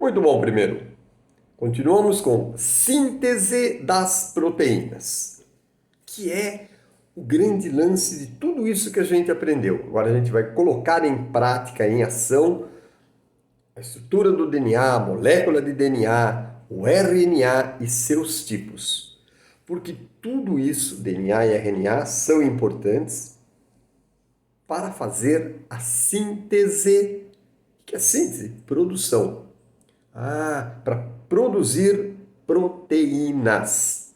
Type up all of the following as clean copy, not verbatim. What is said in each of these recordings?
Muito bom, primeiro. Continuamos com síntese das proteínas, que é o grande lance de tudo isso que a gente aprendeu. Agora a gente vai colocar em prática, em ação, a estrutura do DNA, a molécula de DNA, o RNA e seus tipos. Porque tudo isso, DNA e RNA, são importantes para fazer a síntese. O que é síntese? Produção. Para produzir proteínas.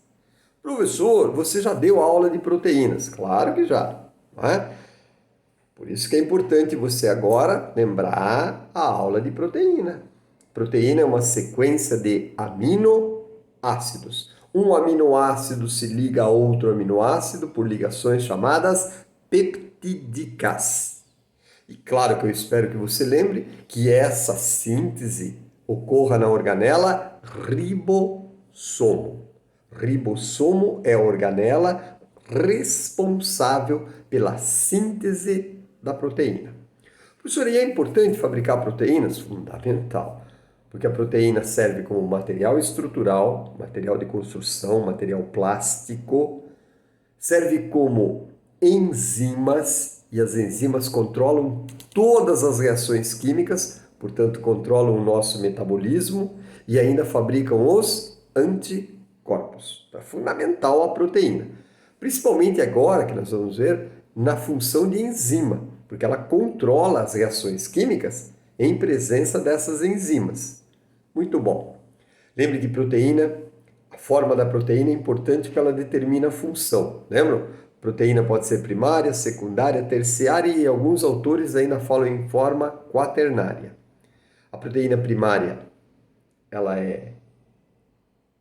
Professor, você já deu aula de proteínas? Claro que já, não é? Por isso que é importante você agora lembrar a aula de proteína. Proteína é uma sequência de aminoácidos. Um aminoácido se liga a outro aminoácido por ligações chamadas peptídicas. E claro que eu espero que você lembre que essa síntese ocorra na organela ribossomo. Ribossomo é a organela responsável pela síntese da proteína. Professor, e é importante fabricar proteínas? Fundamental, porque a proteína serve como material estrutural, material de construção, material plástico, serve como enzimas, e as enzimas controlam todas as reações químicas, portanto controlam o nosso metabolismo e ainda fabricam os anticorpos. É fundamental a proteína, principalmente agora que nós vamos ver na função de enzima, porque ela controla as reações químicas em presença dessas enzimas. Muito bom. Lembre que proteína, a forma da proteína é importante porque ela determina a função. Lembram? Proteína pode ser primária, secundária, terciária e alguns autores ainda falam em forma quaternária. A proteína primária, ela é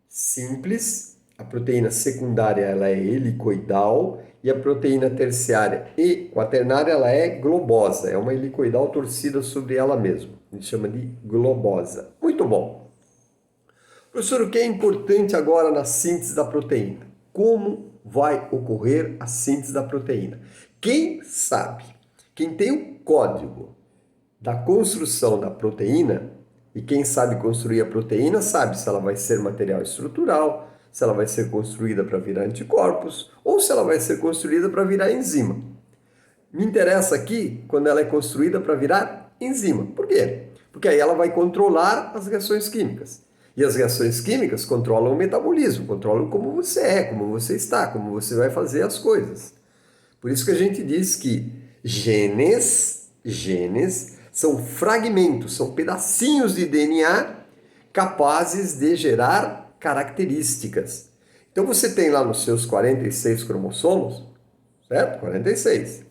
simples, a proteína secundária ela é helicoidal e a proteína terciária e quaternária ela é globosa, é uma helicoidal torcida sobre ela mesma. A gente chama de globosa. Muito bom. Professor, o que é importante agora na síntese da proteína? Como vai ocorrer a síntese da proteína? Quem sabe, quem tem o código da construção da proteína, e quem sabe construir a proteína sabe se ela vai ser material estrutural, se ela vai ser construída para virar anticorpos ou se ela vai ser construída para virar enzima. Me interessa aqui quando ela é construída para virar enzima. Por quê? Porque aí ela vai controlar as reações químicas. E as reações químicas controlam o metabolismo, controlam como você é, como você está, como você vai fazer as coisas. Por isso que a gente diz que genes são fragmentos, são pedacinhos de DNA capazes de gerar características. Então você tem lá nos seus 46 cromossomos, certo? 46.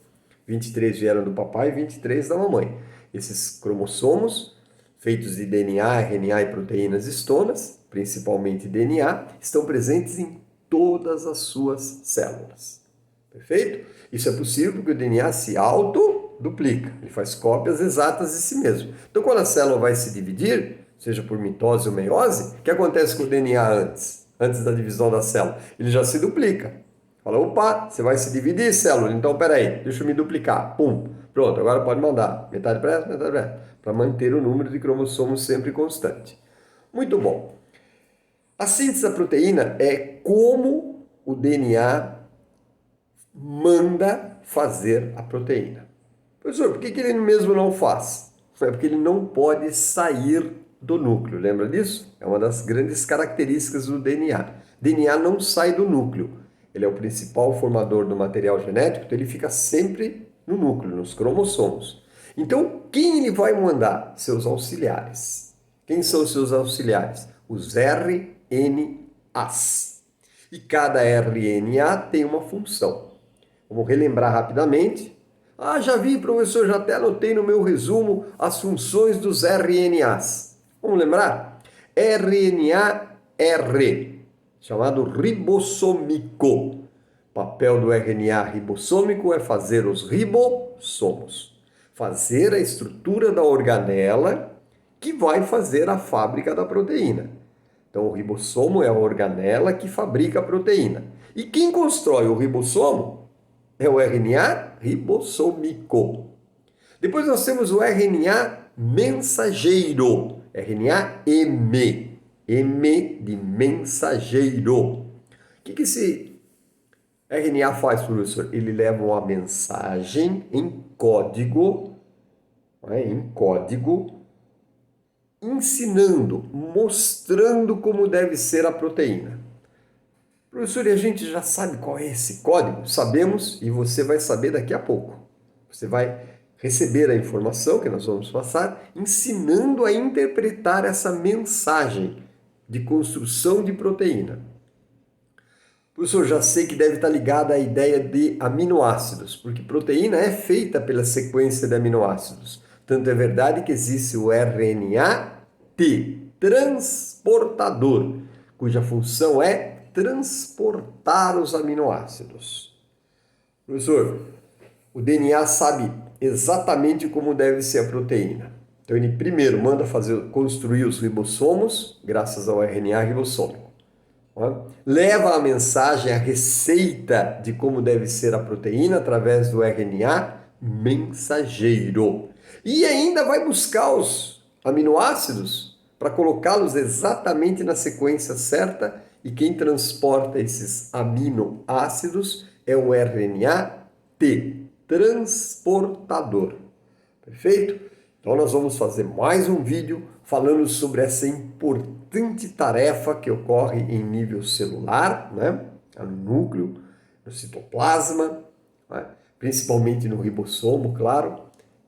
23 vieram do papai e 23 da mamãe. Esses cromossomos, feitos de DNA, RNA e proteínas histonas, principalmente DNA, estão presentes em todas as suas células. Perfeito? Isso é possível porque o DNA se autoduplica, ele faz cópias exatas de si mesmo. Então, quando a célula vai se dividir, seja por mitose ou meiose, o que acontece com o DNA antes da divisão da célula? Ele já se duplica. Fala, opa, você vai se dividir, célula, então peraí, deixa eu me duplicar. Pum, pronto, agora pode mandar. Metade para essa, metade para essa, para manter o número de cromossomos sempre constante. Muito bom. A síntese da proteína é como o DNA manda fazer a proteína. Professor, por que ele mesmo não faz? É porque ele não pode sair do núcleo, lembra disso? É uma das grandes características do DNA. DNA não sai do núcleo. Ele é o principal formador do material genético, então ele fica sempre no núcleo, nos cromossomos. Então, quem ele vai mandar? Seus auxiliares. Quem são os seus auxiliares? Os RNAs. E cada RNA tem uma função. Vamos relembrar rapidamente. Já vi, professor, já até anotei no meu resumo as funções dos RNAs. Vamos lembrar? RNA-R, chamado ribossômico. O papel do RNA ribossômico é fazer os ribossomos. Fazer a estrutura da organela que vai fazer a fábrica da proteína. Então, o ribossomo é a organela que fabrica a proteína. E quem constrói o ribossomo é o RNA ribossômico. Depois nós temos o RNA mensageiro, RNA-M. M de mensageiro. O que esse RNA faz, professor? Ele leva uma mensagem em código, ensinando, mostrando como deve ser a proteína. Professor, e a gente já sabe qual é esse código? Sabemos, e você vai saber daqui a pouco. Você vai receber a informação que nós vamos passar, ensinando a interpretar essa mensagem de construção de proteína. Professor, já sei que deve estar ligada à ideia de aminoácidos, porque proteína é feita pela sequência de aminoácidos. Tanto é verdade que existe o RNA-T, transportador, cuja função é transportar os aminoácidos. Professor, o DNA sabe exatamente como deve ser a proteína. Então ele primeiro manda construir os ribossomos, graças ao RNA ribossômico. Leva a mensagem, a receita de como deve ser a proteína através do RNA mensageiro. E ainda vai buscar os aminoácidos para colocá-los exatamente na sequência certa, e quem transporta esses aminoácidos é o RNA-T, transportador. Perfeito? Então nós vamos fazer mais um vídeo falando sobre essa importante tarefa que ocorre em nível celular, né? No núcleo, no citoplasma, né? Principalmente no ribossomo, claro,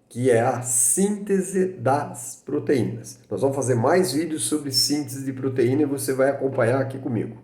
que é a síntese das proteínas. Nós vamos fazer mais vídeos sobre síntese de proteína e você vai acompanhar aqui comigo.